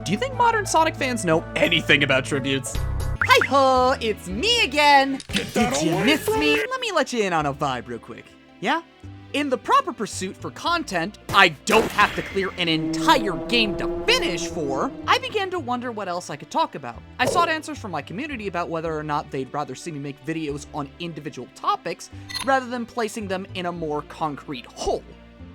Do you think modern Sonic fans know anything about tributes? Hi-ho, it's me again! Did you miss me? Let me let you in on a vibe real quick, yeah? In the proper pursuit for content I don't have to clear an entire game to finish for, I began to wonder what else I could talk about. I sought answers from my community about whether or not they'd rather see me make videos on individual topics rather than placing them in a more concrete whole.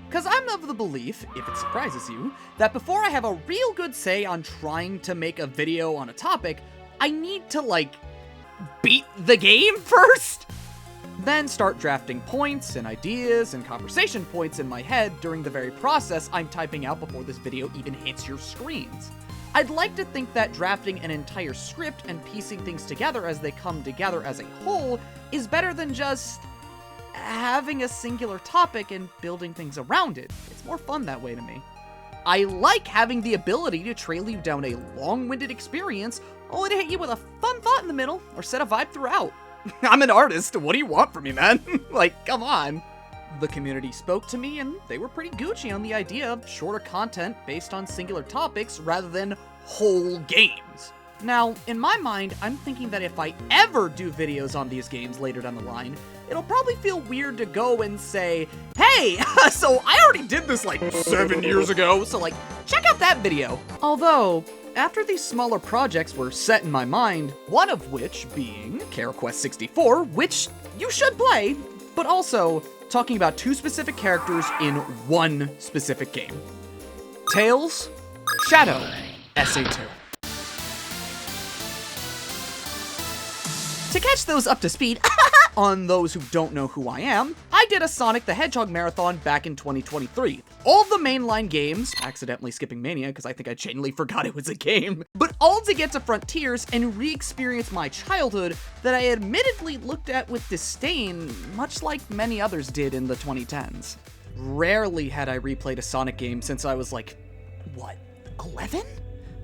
Because I'm of the belief, if it surprises you, that before I have a real good say on trying to make a video on a topic, I need to, beat the game first? Then start drafting points and ideas and conversation points in my head during the very process I'm typing out before this video even hits your screens. I'd like to think that drafting an entire script and piecing things together as they come together as a whole is better than just having a singular topic and building things around it. It's more fun that way to me. I like having the ability to trail you down a long-winded experience, only to hit you with a fun thought in the middle, or set a vibe throughout. I'm an artist, what do you want from me, man? Come on. The community spoke to me, and they were pretty Gucci on the idea of shorter content based on singular topics rather than whole games. Now, in my mind, I'm thinking that if I ever do videos on these games later down the line, it'll probably feel weird to go and say, hey, so I already did this 7 years ago, so check out that video. Although, after these smaller projects were set in my mind, one of which being Quest 64, which you should play, but also talking about 2 specific characters in 1 specific game. Tails, Shadow, SA2. To catch those up to speed, on those who don't know who I am, I did a Sonic the Hedgehog marathon back in 2023. All the mainline games, accidentally skipping Mania because I think I genuinely forgot it was a game, but all to get to Frontiers and re-experience my childhood that I admittedly looked at with disdain, much like many others did in the 2010s. Rarely had I replayed a Sonic game since I was 11?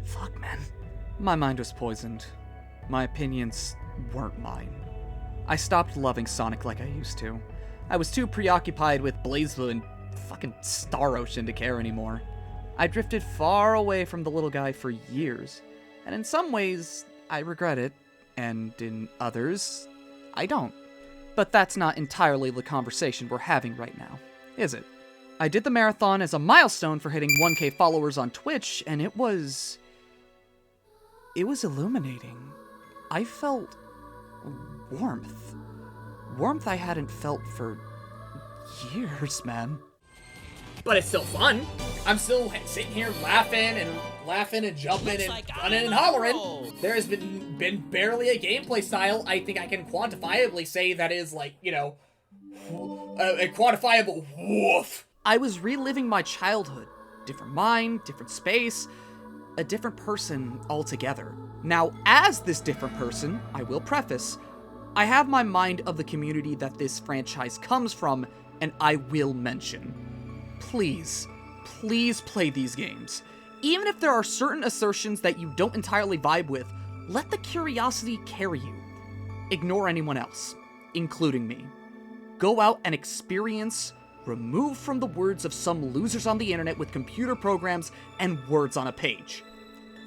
Fuck, man. My mind was poisoned. My opinions weren't mine. I stopped loving Sonic like I used to. I was too preoccupied with BlazBlue and fucking Star Ocean to care anymore. I drifted far away from the little guy for years, and in some ways, I regret it, and in others, I don't. But that's not entirely the conversation we're having right now, is it? I did the marathon as a milestone for hitting 1K followers on Twitch, and it was illuminating. I felt warmth. Warmth I hadn't felt for years, man. But it's still fun. I'm still sitting here laughing and jumping and running and hollering. There has been barely a gameplay style I think I can quantifiably say that is a quantifiable woof. I was reliving my childhood. Different mind, different space, a different person altogether. Now, as this different person, I will preface, I have my mind of the community that this franchise comes from, and I will mention. Please play these games. Even if there are certain assertions that you don't entirely vibe with, let the curiosity carry you. Ignore anyone else, including me. Go out and experience, removed from the words of some losers on the internet with computer programs and words on a page.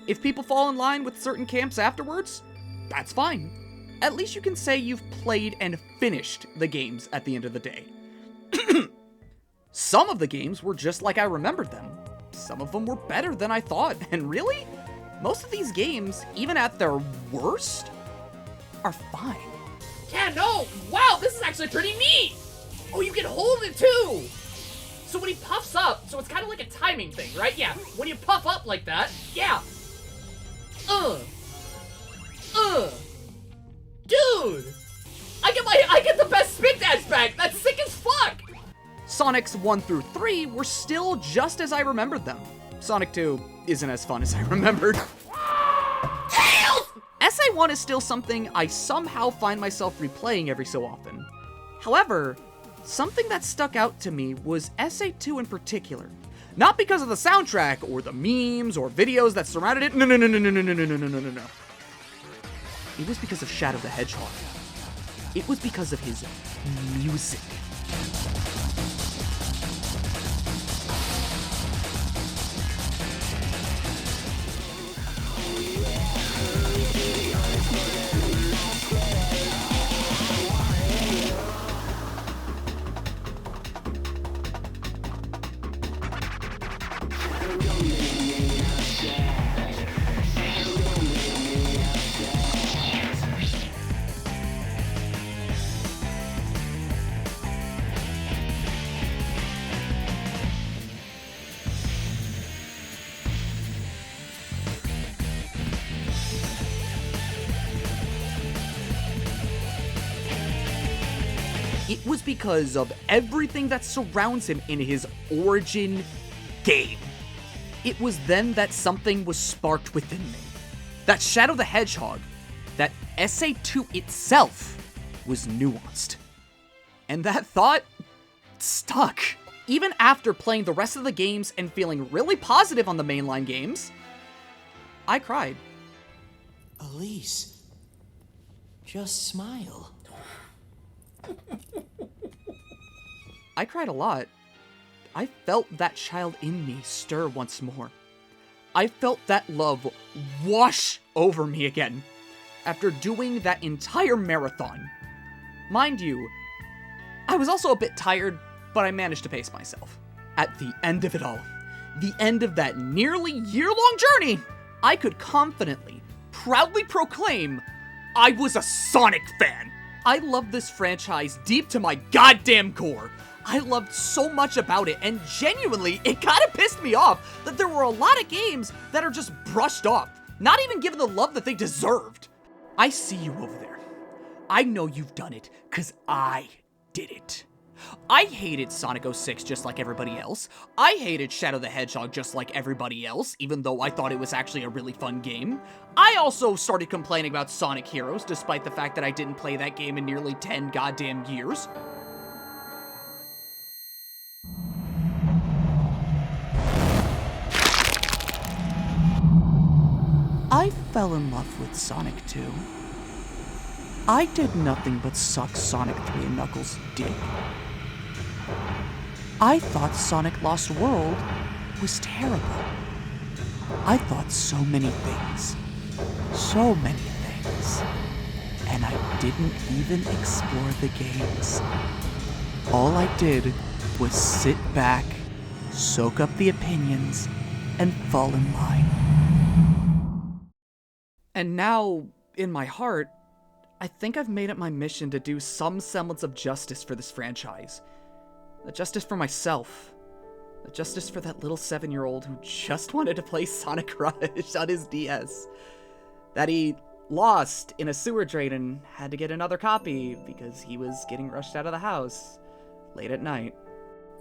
If people fall in line with certain camps afterwards, that's fine. At least you can say you've played and finished the games at the end of the day. Some of the games were just like I remembered them. Some of them were better than I thought, and really, most of these games, even at their worst, are fine. Yeah, no, wow, this is actually pretty neat. Oh, you can hold it too. So when he puffs up, so it's kind of like a timing thing, right? Yeah, when you puff up like that, yeah. Dude, I get the best spin dash back. That's sick as fuck. Sonics 1 through 3 were still just as I remembered them. Sonic 2 isn't as fun as I remembered. Tails! SA1 is still something I somehow find myself replaying every so often. However, something that stuck out to me was SA2 in particular. Not because of the soundtrack, or the memes, or videos that surrounded it. No. It was because of Shadow the Hedgehog. It was because of his music. was because of everything that surrounds him in his origin game. It was then that something was sparked within me. That Shadow the Hedgehog, that SA2 itself, was nuanced. And that thought stuck. Even after playing the rest of the games and feeling really positive on the mainline games, I cried. Elise, just smile. I cried a lot. I felt that child in me stir once more. I felt that love wash over me again after doing that entire marathon. Mind you, I was also a bit tired, but I managed to pace myself. At the end of it all, the end of that nearly year-long journey, I could confidently, proudly proclaim I was a Sonic fan. I love this franchise deep to my goddamn core. I loved so much about it, and genuinely, it kind of pissed me off that there were a lot of games that are just brushed off, not even given the love that they deserved. I see you over there. I know you've done it, because I did it. I hated Sonic 06 just like everybody else. I hated Shadow the Hedgehog just like everybody else, even though I thought it was actually a really fun game. I also started complaining about Sonic Heroes, despite the fact that I didn't play that game in nearly 10 goddamn years. I fell in love with Sonic 2. I did nothing but suck Sonic 3 and Knuckles' dick. I thought Sonic Lost World was terrible. I thought so many things. So many things. And I didn't even explore the games. All I did was sit back, soak up the opinions, and fall in line. And now, in my heart, I think I've made it my mission to do some semblance of justice for this franchise. A justice for myself. A justice for that little 7-year-old who just wanted to play Sonic Rush on his DS. That he lost in a sewer drain and had to get another copy because he was getting rushed out of the house late at night.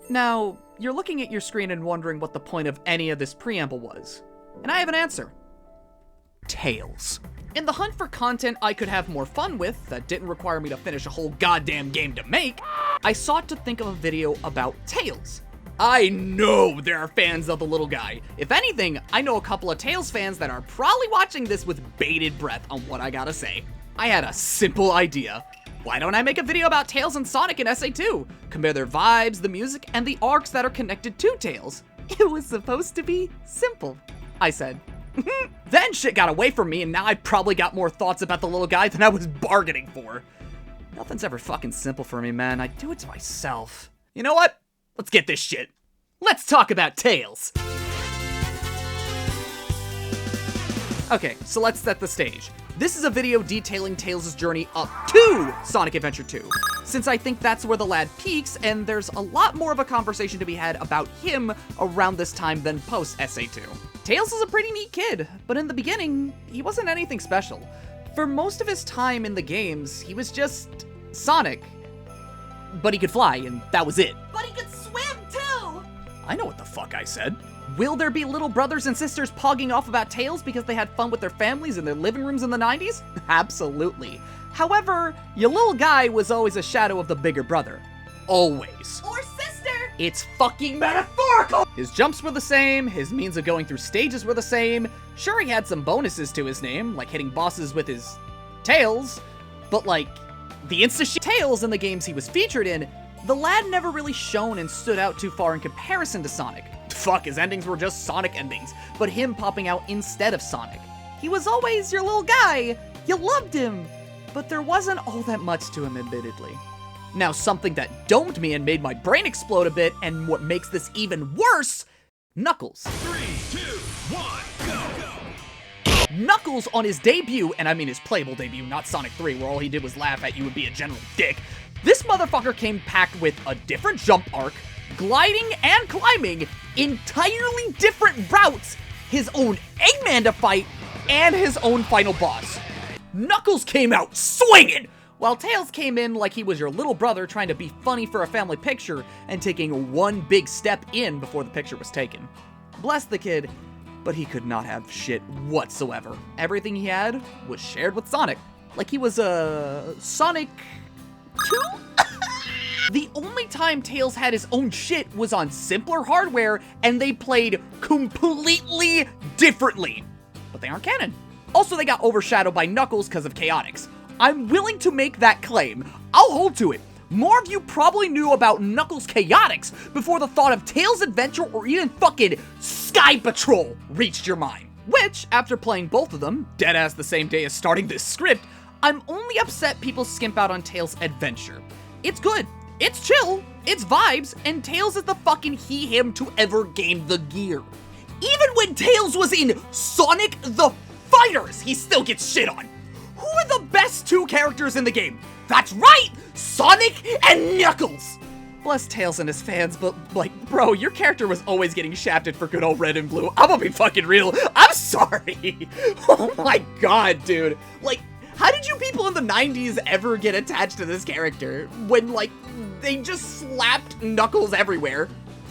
Now, you're looking at your screen and wondering what the point of any of this preamble was. And I have an answer. Tails. In the hunt for content I could have more fun with, that didn't require me to finish a whole goddamn game to make, I sought to think of a video about Tails. I know there are fans of the little guy. If anything, I know a couple of Tails fans that are probably watching this with bated breath on what I gotta say. I had a simple idea. Why don't I make a video about Tails and Sonic in SA2? Compare their vibes, the music, and the arcs that are connected to Tails. It was supposed to be simple, I said. Then shit got away from me, and now I probably got more thoughts about the little guy than I was bargaining for. Nothing's ever fucking simple for me, man. I do it to myself. You know what? Let's get this shit. Let's talk about Tails. Okay, so let's set the stage. This is a video detailing Tails' journey up to Sonic Adventure 2, since I think that's where the lad peaks, and there's a lot more of a conversation to be had about him around this time than post-SA2. Tails is a pretty neat kid, but in the beginning, he wasn't anything special. For most of his time in the games, he was just Sonic. But he could fly, and that was it. But he could swim, too! I know what the fuck I said. Will there be little brothers and sisters pogging off about Tails because they had fun with their families in their living rooms in the 90s? Absolutely. However, your little guy was always a shadow of the bigger brother. Always. Or sister! It's fucking metaphorical! His jumps were the same, his means of going through stages were the same. Sure, he had some bonuses to his name, like hitting bosses with his tails, but like, the insta-Tails in the games he was featured in, the lad never really shone and stood out too far in comparison to Sonic. Fuck, his endings were just Sonic endings, but him popping out instead of Sonic. He was always your little guy, you loved him, but there wasn't all that much to him, admittedly. Now, something that domed me and made my brain explode a bit, and what makes this even worse, Knuckles. 3, 2, 1, go! Knuckles on his debut, and I mean his playable debut, not Sonic 3, where all he did was laugh at you and be a general dick. This motherfucker came packed with a different jump arc, gliding and climbing, entirely different routes, his own Eggman to fight, and his own final boss. Knuckles came out swinging! while Tails came in like he was your little brother trying to be funny for a family picture and taking one big step in before the picture was taken. Bless the kid, but he could not have shit whatsoever. Everything he had was shared with Sonic. Like he was a Sonic 2? The only time Tails had his own shit was on simpler hardware, and they played completely differently. But they aren't canon. Also, they got overshadowed by Knuckles because of Chaotix. I'm willing to make that claim. I'll hold to it. More of you probably knew about Knuckles' Chaotix before the thought of Tails' Adventure or even fucking Sky Patrol reached your mind. Which, after playing both of them, deadass the same day as starting this script, I'm only upset people skimp out on Tails' Adventure. It's good. It's chill, it's vibes, and Tails is the fucking he-him to ever gain the gear. Even when Tails was in Sonic the Fighters, he still gets shit on. Who are the best two characters in the game? That's right, Sonic and Knuckles! Bless Tails and his fans, but like, bro, your character was always getting shafted for good old Red and Blue. I'm gonna be fucking real, I'm sorry. Oh my god, dude. Like, how did you people in the 90s ever get attached to this character when, like, they just slapped Knuckles everywhere?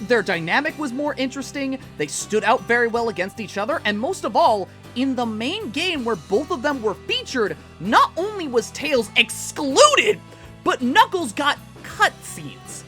Their dynamic was more interesting, they stood out very well against each other, and most of all, in the main game where both of them were featured, not only was Tails excluded, but Knuckles got cutscenes.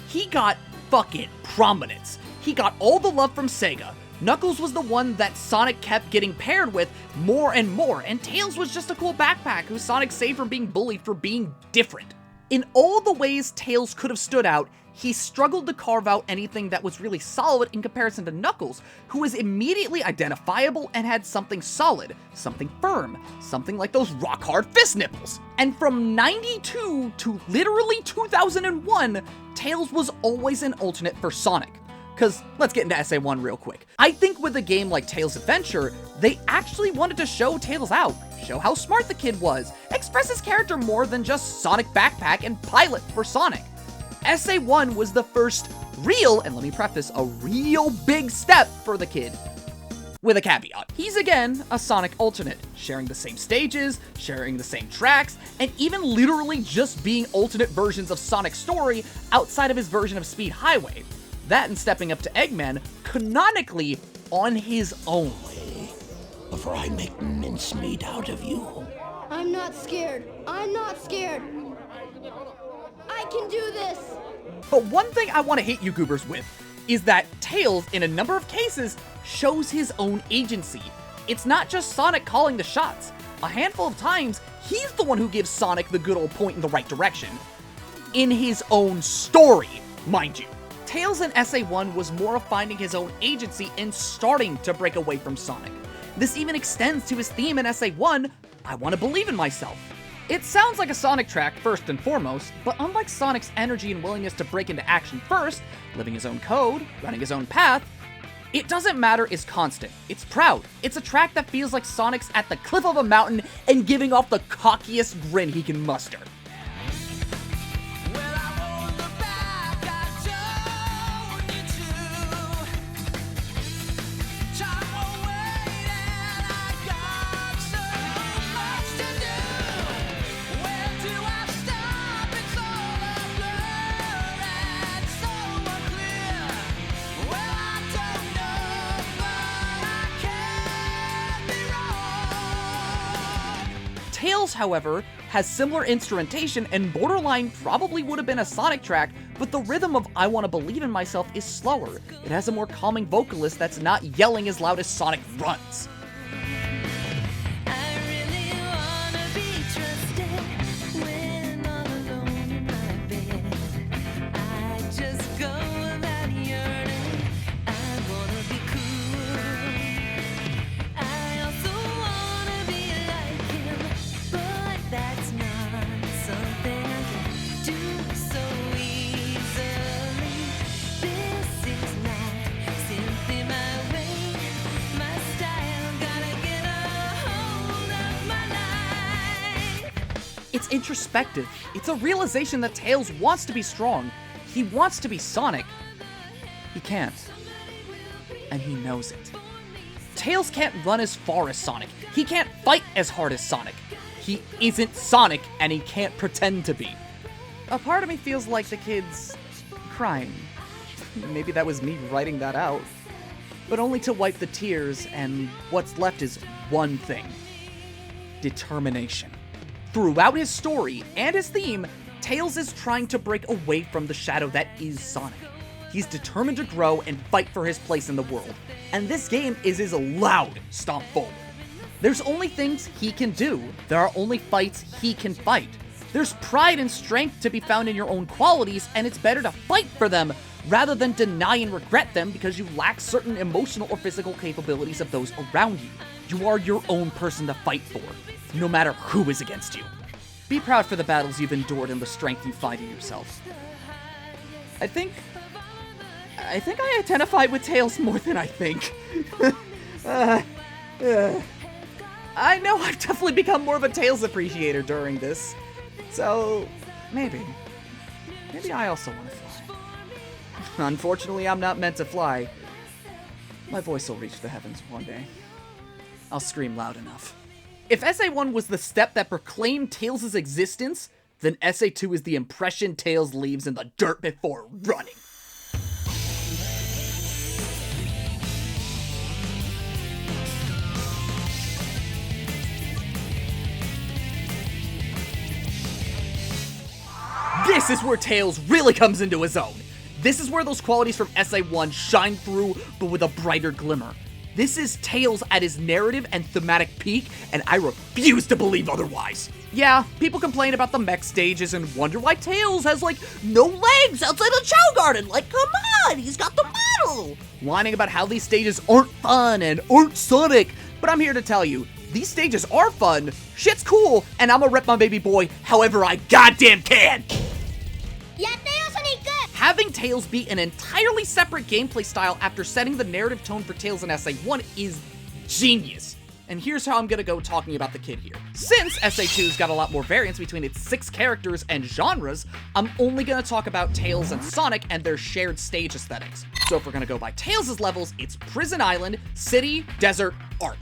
He got fucking prominence. He got all the love from Sega. Knuckles was the one that Sonic kept getting paired with more and more, and Tails was just a cool backpack who Sonic saved from being bullied for being different. In all the ways Tails could have stood out, he struggled to carve out anything that was really solid in comparison to Knuckles, who was immediately identifiable and had something solid, something firm, something like those rock-hard fist nipples. And from 92 to literally 2001, Tails was always an alternate for Sonic. Cause let's get into SA1 real quick. I think with a game like Tails' Adventure, they actually wanted to show Tails out, show how smart the kid was, express his character more than just Sonic backpack and pilot for Sonic. SA1 was the first real, and let me preface, a real big step for the kid. With a caveat. He's again a Sonic alternate, sharing the same stages, sharing the same tracks, and even literally just being alternate versions of Sonic's story outside of his version of Speed Highway. That and stepping up to Eggman, canonically on his own. Before I make mincemeat out of you. I'm not scared. I'm not scared. I can do this. But one thing I want to hit you goobers with is that Tails, in a number of cases, shows his own agency. It's not just Sonic calling the shots. A handful of times, he's the one who gives Sonic the good old point in the right direction. In his own story, mind you. Tails in SA1 was more of finding his own agency and starting to break away from Sonic. This even extends to his theme in SA1, I Want to Believe in Myself. It sounds like a Sonic track first and foremost, but unlike Sonic's energy and willingness to break into action first, living his own code, running his own path, It Doesn't Matter is constant. It's proud. It's a track that feels like Sonic's at the cliff of a mountain and giving off the cockiest grin he can muster. Tails, however, has similar instrumentation and borderline probably would have been a Sonic track, but the rhythm of I Want to Believe in Myself is slower. It has a more calming vocalist that's not yelling as loud as Sonic runs. It's introspective. It's a realization that Tails wants to be strong. He wants to be Sonic. He can't. And he knows it. Tails can't run as far as Sonic. He can't fight as hard as Sonic. He isn't Sonic, and he can't pretend to be. A part of me feels like the kid's crying. Maybe that was me writing that out. But only to wipe the tears, and what's left is one thing. Determination. Throughout his story and his theme, Tails is trying to break away from the shadow that is Sonic. He's determined to grow and fight for his place in the world, and this game is his loud stomp forward. There's only things he can do. There are only fights he can fight. There's pride and strength to be found in your own qualities, and it's better to fight for them rather than deny and regret them because you lack certain emotional or physical capabilities of those around you. You are your own person to fight for, no matter who is against you. Be proud for the battles you've endured and the strength you find in yourself. I think I identify with Tails more than I think. I know I've definitely become more of a Tails appreciator during this. So, maybe I also want to fly. Unfortunately, I'm not meant to fly. My voice will reach the heavens one day. I'll scream loud enough. If SA1 was the step that proclaimed Tails' existence, then SA2 is the impression Tails leaves in the dirt before running. This is where Tails really comes into his own. This is where those qualities from SA1 shine through, but with a brighter glimmer. This is Tails at his narrative and thematic peak, and I refuse to believe otherwise. Yeah, people complain about the mech stages and wonder why Tails has, no legs outside of Chow Garden. Come on, he's got the model. Whining about how these stages aren't fun and aren't Sonic, but I'm here to tell you, these stages are fun, shit's cool, and I'ma rep my baby boy however I goddamn can. Having Tails be an entirely separate gameplay style after setting the narrative tone for Tails in SA1 is genius. And here's how I'm gonna go talking about the kid here. Since SA2's got a lot more variance between its 6 characters and genres, I'm only gonna talk about Tails and Sonic and their shared stage aesthetics. So if we're gonna go by Tails' levels, it's Prison Island, City, Desert, Arc.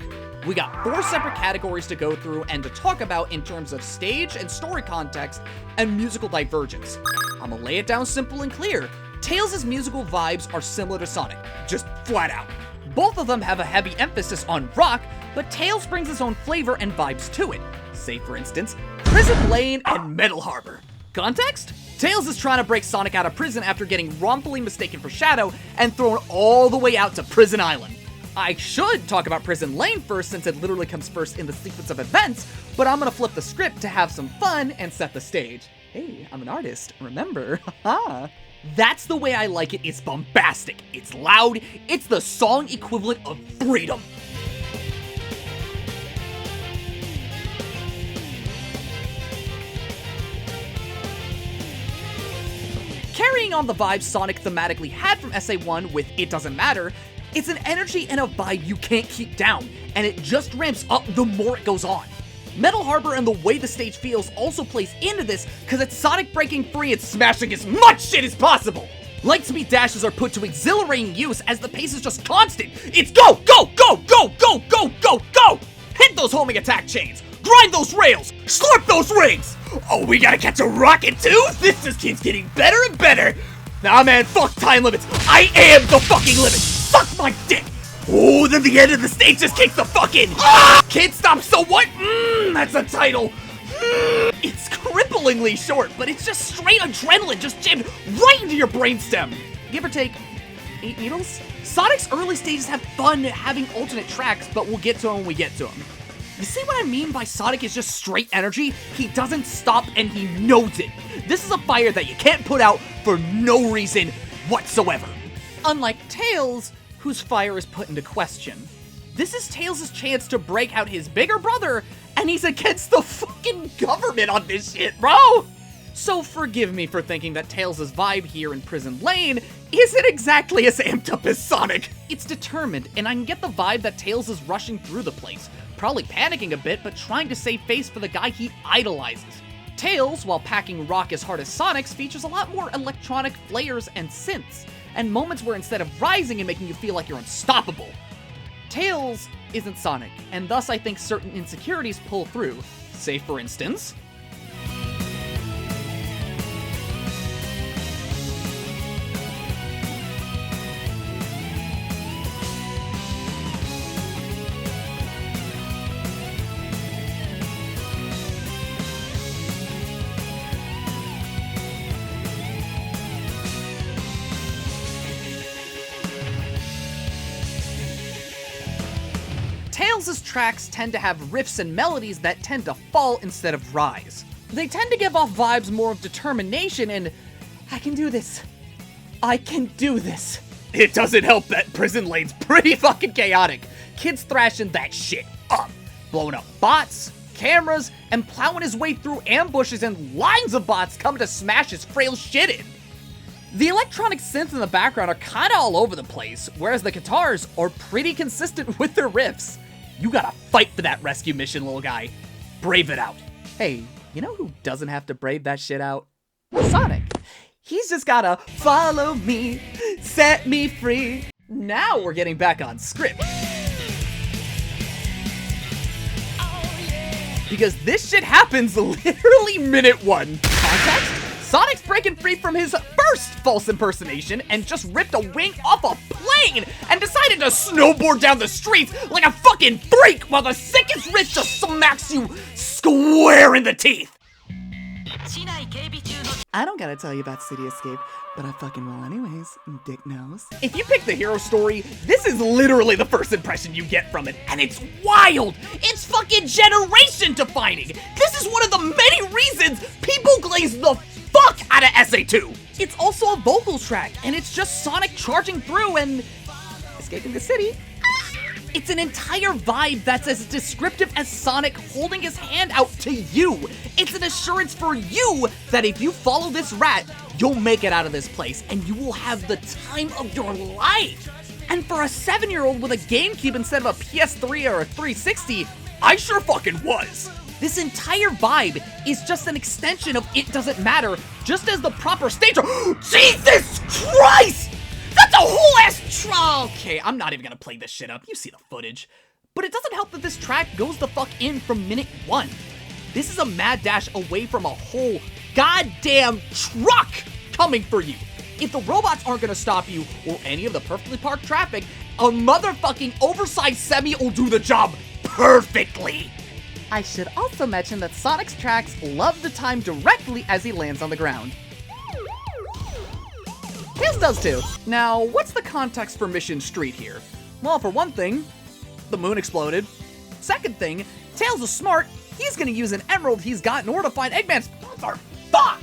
We got 4 separate categories to go through and to talk about in terms of stage and story context and musical divergence. I'm gonna lay it down simple and clear. Tails' musical vibes are similar to Sonic, just flat out. Both of them have a heavy emphasis on rock, but Tails brings his own flavor and vibes to it. Say, for instance, Prison Lane and Metal Harbor. Context? Tails is trying to break Sonic out of prison after getting wrongfully mistaken for Shadow and thrown all the way out to Prison Island. I should talk about Prison Lane first since it literally comes first in the sequence of events, but I'm gonna flip the script to have some fun and set the stage. Hey, I'm an artist, remember? Haha. That's the way I like it. It's bombastic, it's loud, it's the song equivalent of freedom. Carrying on the vibe Sonic thematically had from SA1 with It Doesn't Matter, it's an energy and a vibe you can't keep down, and it just ramps up the more it goes on. Metal Harbor and the way the stage feels also plays into this because it's Sonic breaking free and smashing as much shit as possible. Lightspeed dashes are put to exhilarating use as the pace is just constant. It's go, go, go, go, go, go, go, go! Hit those homing attack chains! Grind those rails! Slurp those rings! Oh, we gotta catch a rocket too? This just keeps getting better and better! Nah man, fuck time limits! I am the fucking limit! Suck my dick! Oh, then the end of the stage just kicks the fuck in! Ah! Can't stop, so what? That's the title! It's cripplingly short, but it's just straight adrenaline just jammed right into your brainstem! Give or take 8 needles? Sonic's early stages have fun having alternate tracks, but we'll get to them when we get to them. You see what I mean by Sonic is just straight energy? He doesn't stop and he knows it. This is a fire that you can't put out for no reason whatsoever. Unlike Tails, whose fire is put into question. This is Tails' chance to break out his bigger brother, and he's against the fucking government on this shit, bro! So forgive me for thinking that Tails' vibe here in Prison Lane isn't exactly as amped up as Sonic. It's determined, and I can get the vibe that Tails is rushing through the place, probably panicking a bit, but trying to save face for the guy he idolizes. Tails, while packing rock as hard as Sonic's, features a lot more electronic flares and synths, and moments where instead of rising and making you feel like you're unstoppable, Tails isn't Sonic, and thus I think certain insecurities pull through. Say, for instance, Tails' tracks tend to have riffs and melodies that tend to fall instead of rise. They tend to give off vibes more of determination and, I can do this. I can do this. It doesn't help that Prison Lane's pretty fucking chaotic. Kids thrashing that shit up, blowing up bots, cameras, and plowing his way through ambushes and lines of bots coming to smash his frail shit in. The electronic synths in the background are kinda all over the place, whereas the guitars are pretty consistent with their riffs. You gotta fight for that rescue mission, little guy. Brave it out. Hey, you know who doesn't have to brave that shit out? Sonic. He's just gotta follow me, set me free. Now we're getting back on script. Because this shit happens literally minute 1. Context? Sonic's breaking free from his first false impersonation and just ripped a wing off a plane and decided to snowboard down the streets like a fucking freak while the sickest riff just smacks you square in the teeth. I don't gotta tell you about City Escape, but I fucking will anyways, dick knows. If you pick the hero story, this is literally the first impression you get from it, and it's wild! It's fucking generation defining! This is one of the many reasons people glaze the fuck out of SA2! It's also a vocal track, and it's just Sonic charging through and escaping the city. It's an entire vibe that's as descriptive as Sonic holding his hand out to you. It's an assurance for you that if you follow this rat, you'll make it out of this place, and you will have the time of your life. And for a 7-year-old with a GameCube instead of a PS3 or a 360, I sure fucking was. This entire vibe is just an extension of It Doesn't Matter, just as the proper stage. Jesus Christ! That's a whole ass Okay, I'm not even gonna play this shit up. You see the footage. But it doesn't help that this track goes the fuck in from minute 1. This is a mad dash away from a whole goddamn truck coming for you. If the robots aren't gonna stop you, or any of the perfectly parked traffic, a motherfucking oversized semi will do the job perfectly. I should also mention that Sonic's tracks love the time directly as he lands on the ground. Tails does too. Now, what's the context for Mission Street here? Well, for one thing, the moon exploded. Second thing, Tails is smart. He's gonna use an emerald he's got in order to find Eggman's father. Fuck!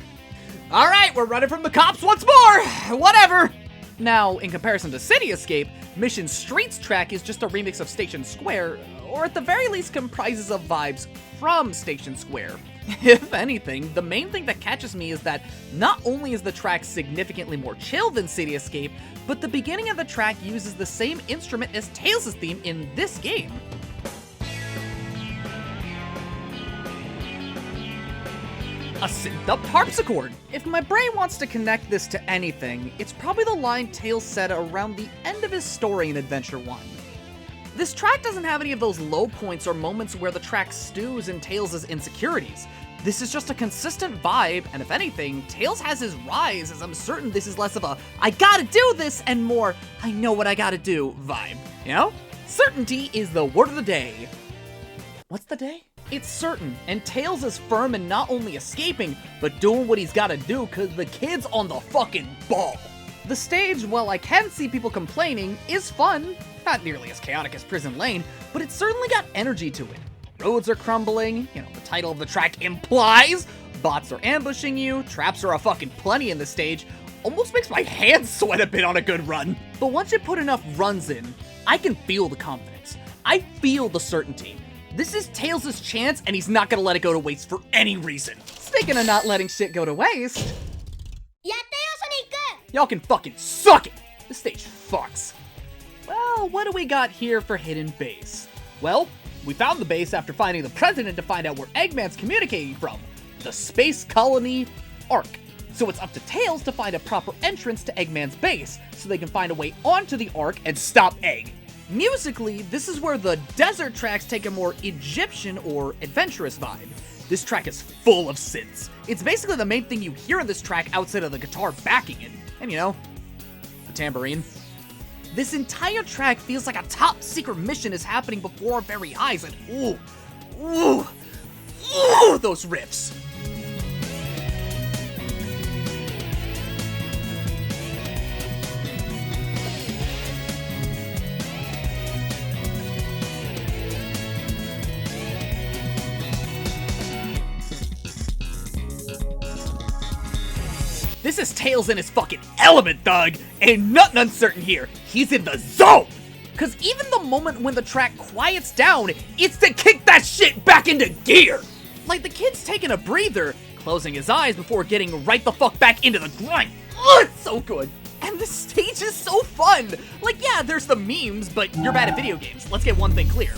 Alright, we're running from the cops once more! Whatever! Now, in comparison to City Escape, Mission Street's track is just a remix of Station Square, or at the very least comprises of vibes from Station Square. If anything, the main thing that catches me is that not only is the track significantly more chill than City Escape, but the beginning of the track uses the same instrument as Tails' theme in this game. A synth-up harpsichord. If my brain wants to connect this to anything, it's probably the line Tails said around the end of his story in Adventure 1. This track doesn't have any of those low points or moments where the track stews in Tails' insecurities. This is just a consistent vibe, and if anything, Tails has his rise, as I'm certain this is less of a I gotta do this and more I know what I gotta do vibe, you know? Certainty is the word of the day. What's the day? It's certain, and Tails is firm in not only escaping, but doing what he's gotta do cause the kid's on the fucking ball. The stage, while I can see people complaining, is fun. Not nearly as chaotic as Prison Lane, but it's certainly got energy to it. Roads are crumbling, you know, the title of the track implies. Bots are ambushing you, traps are a fucking plenty in the stage. Almost makes my hands sweat a bit on a good run. But once you put enough runs in, I can feel the confidence. I feel the certainty. This is Tails' chance, and he's not gonna let it go to waste for any reason. Speaking of not letting shit go to waste, y'all can fucking suck it! This stage fucks. Well, what do we got here for Hidden Base? Well, we found the base after finding the president to find out where Eggman's communicating from. The Space Colony Ark. So it's up to Tails to find a proper entrance to Eggman's base, so they can find a way onto the Ark and stop Egg. Musically, this is where the desert tracks take a more Egyptian or adventurous vibe. This track is full of synths. It's basically the main thing you hear in this track outside of the guitar backing it. And you know, the tambourine. This entire track feels like a top secret mission is happening before our very eyes, and ooh, those riffs. This is Tails in his fucking element, thug! Ain't nothing uncertain here. He's in the zone! Cause even the moment when the track quiets down, it's to kick that shit back into gear! Like the kid's taking a breather, closing his eyes before getting right the fuck back into the grind. Ugh, it's so good! And the stage is so fun! Like, yeah, there's the memes, but you're bad at video games. Let's get one thing clear.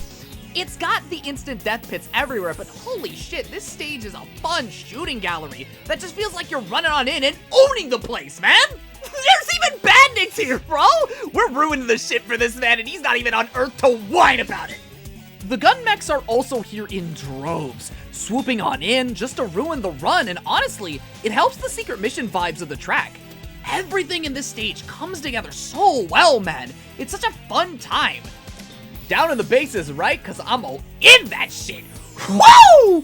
It's got the instant death pits everywhere, but holy shit, this stage is a fun shooting gallery that just feels like you're running on in and owning the place, man! There's even bandits here, bro! We're ruining the shit for this man, and he's not even on Earth to whine about it! The gun mechs are also here in droves, swooping on in just to ruin the run, and honestly, it helps the secret mission vibes of the track. Everything in this stage comes together so well, man! It's such a fun time! Down in the bases, right? Cause I'm all in that shit. Woo!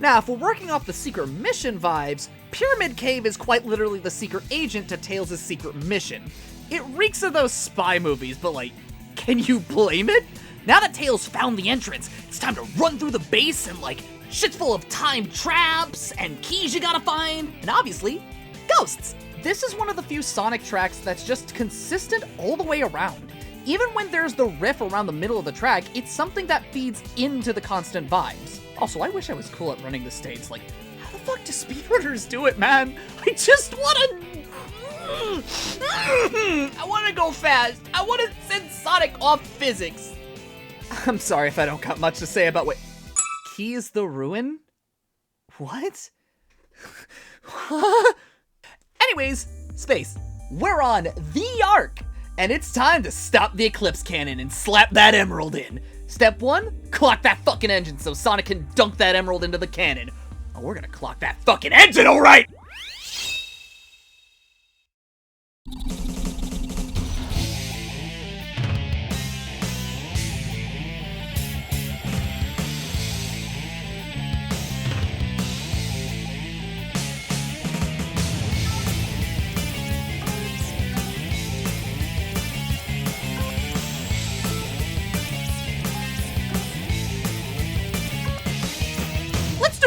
Now, if we're working off the secret mission vibes, Pyramid Cave is quite literally the secret agent to Tails' secret mission. It reeks of those spy movies, but like, can you blame it? Now that Tails found the entrance, it's time to run through the base and like, shit's full of time traps and keys you gotta find, and obviously, ghosts. This is one of the few Sonic tracks that's just consistent all the way around. Even when there's the riff around the middle of the track, it's something that feeds into the constant vibes. Also, I wish I was cool at running the stage. Like, how the fuck do speedrunners do it, man? I just wanna... I wanna go fast. I wanna send Sonic off physics. I'm sorry if I don't got much to say about what... Keys the Ruin? What? Anyways, Space, we're on the Ark! And it's time to stop the Eclipse Cannon and slap that emerald in. Step 1, clock that fucking engine so Sonic can dunk that emerald into the cannon. Oh, we're gonna clock that fucking engine, alright!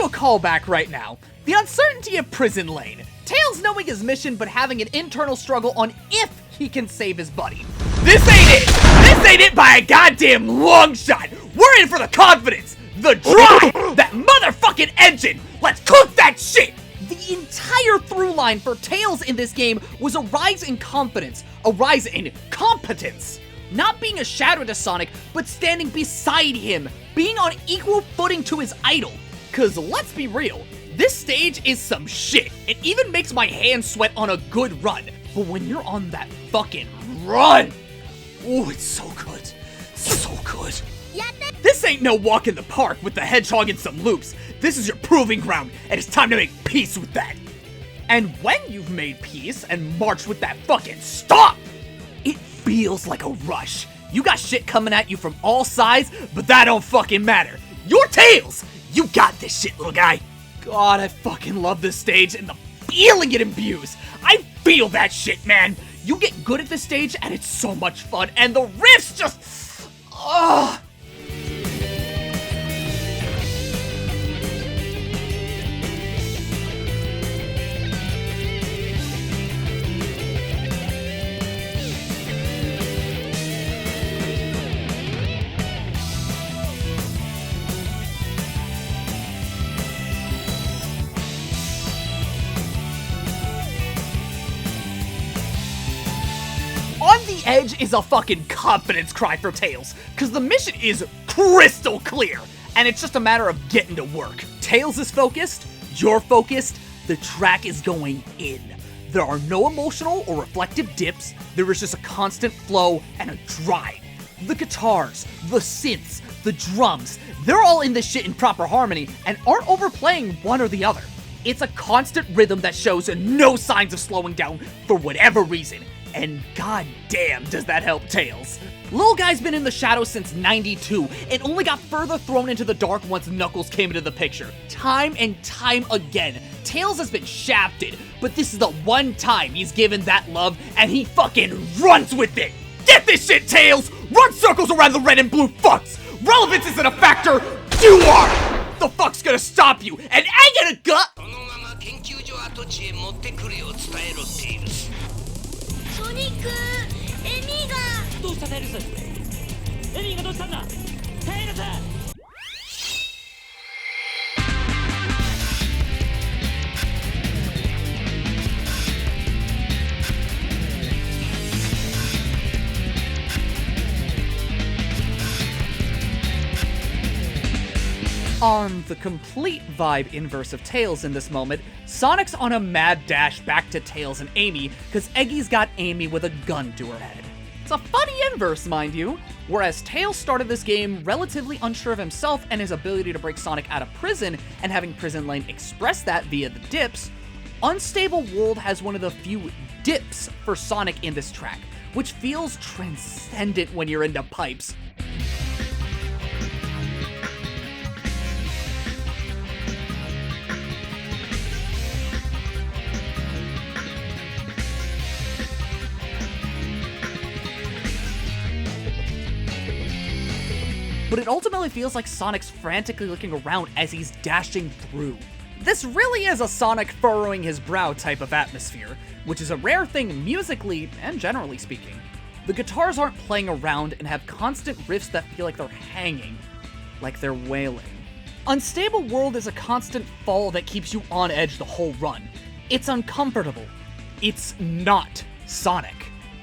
A callback right now. The uncertainty of Prison Lane. Tails knowing his mission but having an internal struggle on if he can save his buddy. This ain't it! This ain't it by a goddamn long shot! We're in for the confidence! The drive! That motherfucking engine! Let's cook that shit! The entire through line for Tails in this game was a rise in confidence, a rise in competence. Not being a shadow to Sonic, but standing beside him, being on equal footing to his idol. Cause let's be real, this stage is some shit. It even makes my hands sweat on a good run. But when you're on that fucking run, oh, it's so good. So good. This ain't no walk in the park with the hedgehog and some loops. This is your proving ground, and it's time to make peace with that. And when you've made peace and marched with that fucking stop, it feels like a rush. You got shit coming at you from all sides, but that don't fucking matter. You're Tails! You got this shit, little guy. God, I fucking love this stage and the feeling it imbues. I feel that shit, man. You get good at this stage and it's so much fun. And the riffs just... Ugh. On the Edge is a fucking confidence cry for Tails, cause the mission is crystal clear, and it's just a matter of getting to work. Tails is focused, you're focused, the track is going in. There are no emotional or reflective dips, there is just a constant flow and a drive. The guitars, the synths, the drums, they're all in this shit in proper harmony and aren't overplaying one or the other. It's a constant rhythm that shows no signs of slowing down for whatever reason, and goddamn does that help Tails. Lil Guy's been in the shadows since '92 and only got further thrown into the dark once Knuckles came into the picture. Time and time again, Tails has been shafted, but this is the one time he's given that love and he fucking runs with it. Get this shit, Tails! Run circles around the red and blue fucks! Relevance isn't a factor, you are! The fuck's gonna stop you, and I get a gut! このまま研究所跡地へ持ってくるよう伝えろっている。ソニック、エミが。どうしたタイルス？エミーがどうしたんだ？タイルス！ On the complete vibe inverse of Tails in this moment, Sonic's on a mad dash back to Tails and Amy, cause Eggy's got Amy with a gun to her head. It's a funny inverse, mind you. Whereas Tails started this game relatively unsure of himself and his ability to break Sonic out of prison, and having Prison Lane express that via the dips, Unstable World has one of the few dips for Sonic in this track, which feels transcendent when you're into pipes. But it ultimately feels like Sonic's frantically looking around as he's dashing through. This really is a Sonic furrowing his brow type of atmosphere, which is a rare thing musically and generally speaking. The guitars aren't playing around and have constant riffs that feel like they're hanging, like they're wailing. Unstable World is a constant fall that keeps you on edge the whole run. It's uncomfortable. It's not Sonic.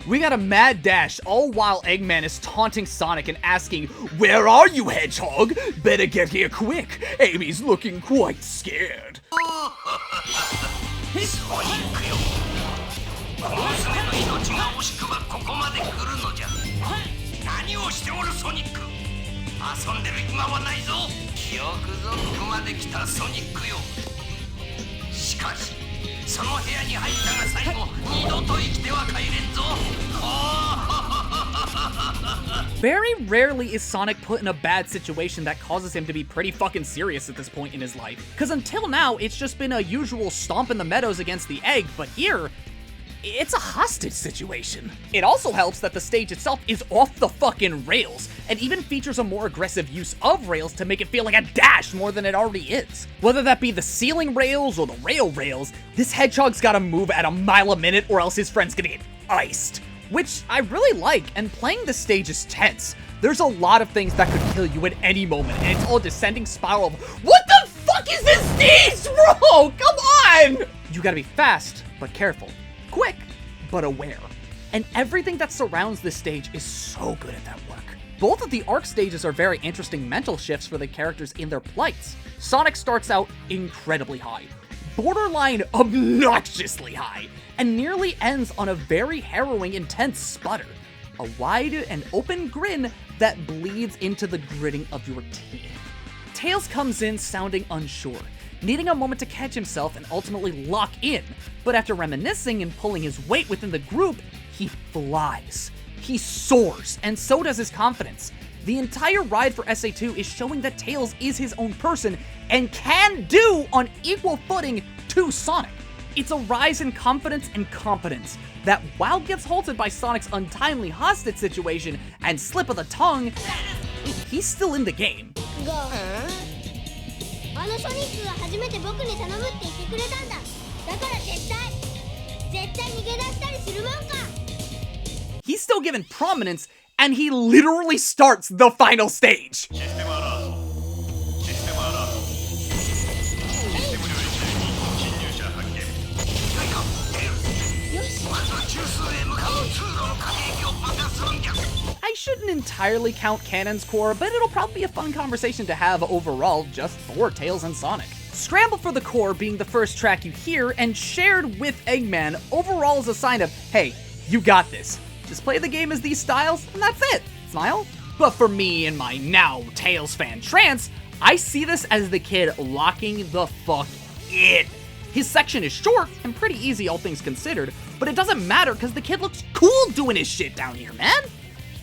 We got a mad dash, all while Eggman is taunting Sonic and asking, "Where are you, Hedgehog? Better get here quick. Amy's looking quite scared." ソニックよ。この娘の命が惜しくばここまで来るのじゃ。何をしておるソニック。遊んでる暇はないぞ。よくぞここまで来たソニックよ。しかし。その部屋に入ったが最後二度と生きては帰れんぞ。Very rarely is Sonic put in a bad situation that causes him to be pretty fucking serious at this point in his life. Cause until now, it's just been a usual stomp in the meadows against the egg, but here, it's a hostage situation. It also helps that the stage itself is off the fucking rails, and even features a more aggressive use of rails to make it feel like a dash more than it already is. Whether that be the ceiling rails or the rails, this hedgehog's gotta move at a mile a minute or else his friend's gonna get iced. Which I really like, and playing this stage is tense. There's a lot of things that could kill you at any moment, and it's all descending spiral of, what the fuck is this stage, bro? Come on! You gotta be fast, but careful. Quick, but aware. And everything that surrounds this stage is so good at that work. Both of the arc stages are very interesting mental shifts for the characters in their plights. Sonic starts out incredibly high, borderline obnoxiously high, and nearly ends on a very harrowing, intense sputter. A wide and open grin that bleeds into the gritting of your teeth. Tails comes in sounding unsure, needing a moment to catch himself and ultimately lock in, but after reminiscing and pulling his weight within the group, he flies. He soars, and so does his confidence. The entire ride for SA2 is showing that Tails is his own person and can do on equal footing to Sonic. It's a rise in confidence and competence that, while gets halted by Sonic's untimely hostage situation and slip of the tongue, he's still in the game. あのソニックが初めて僕に頼むって言ってくれたんだ。だから絶対逃げ出したりするもんか。 He's still given prominence, and he literally starts the final stage. I shouldn't entirely count Cannon's core, but it'll probably be a fun conversation to have overall just for Tails and Sonic. Scramble for the Core being the first track you hear and shared with Eggman overall is a sign of, hey, you got this. Just play the game as these styles, and that's it. Smile? But for me and my now Tails fan trance, I see this as the kid locking the fuck in. His section is short and pretty easy all things considered, but it doesn't matter because the kid looks cool doing his shit down here, man.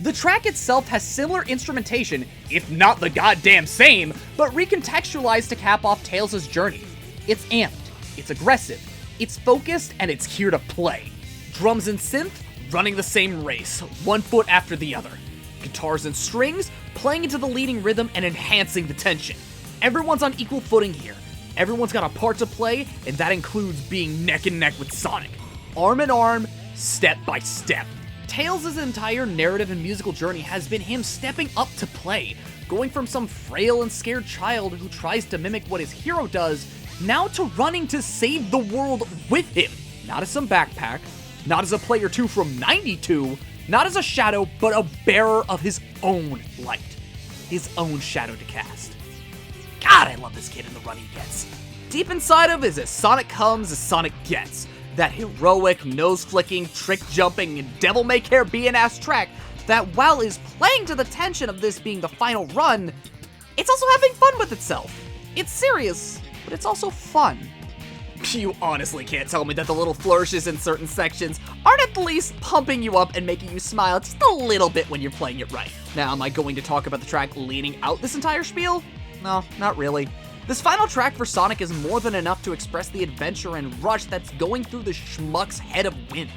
The track itself has similar instrumentation, if not the goddamn same, but recontextualized to cap off Tails' journey. It's amped, it's aggressive, it's focused, and it's here to play. Drums and synth running the same race, one foot after the other. Guitars and strings playing into the leading rhythm and enhancing the tension. Everyone's on equal footing here. Everyone's got a part to play, and that includes being neck and neck with Sonic. Arm in arm, step by step. Tails' entire narrative and musical journey has been him stepping up to play, going from some frail and scared child who tries to mimic what his hero does, now to running to save the world with him. Not as some backpack, not as a player 2 from 92, not as a shadow, but a bearer of his own light. His own shadow to cast. God, I love this kid and the run he gets. Deep inside of is as Sonic comes as Sonic gets. That heroic, nose-flicking, trick-jumping, and devil-may-care be-an-ass track that, while is playing to the tension of this being the final run, it's also having fun with itself. It's serious, but it's also fun. You honestly can't tell me that the little flourishes in certain sections aren't at least pumping you up and making you smile just a little bit when you're playing it right. Now, am I going to talk about the track leaning out this entire spiel? No, not really. This final track for Sonic is more than enough to express the adventure and rush that's going through the schmuck's head of wind.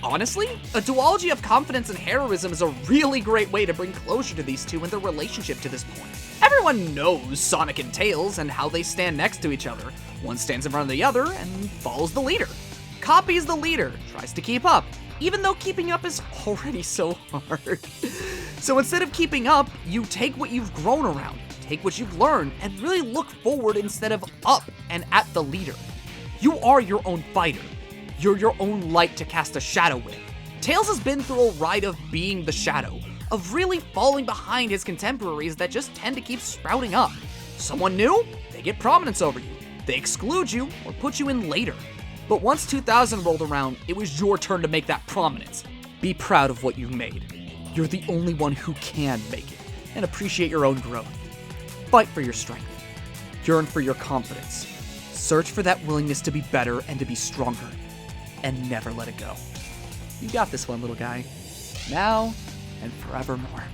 Honestly, a duology of confidence and heroism is a really great way to bring closure to these two and their relationship to this point. Everyone knows Sonic and Tails and how they stand next to each other. One stands in front of the other and follows the leader. Copies the leader, tries to keep up, even though keeping up is already so hard. So instead of keeping up, you take what you've grown around, take what you've learned, and really look forward instead of up and at the leader. You are your own fighter. You're your own light to cast a shadow with. Tails has been through a ride of being the shadow, of really falling behind his contemporaries that just tend to keep sprouting up. Someone new? They get prominence over you. They exclude you or put you in later. But once 2000 rolled around, it was your turn to make that prominence. Be proud of what you've made. You're the only one who can make it, and appreciate your own growth. Fight for your strength. Yearn for your confidence. Search for that willingness to be better and to be stronger. And never let it go. You got this one, little guy. Now and forevermore.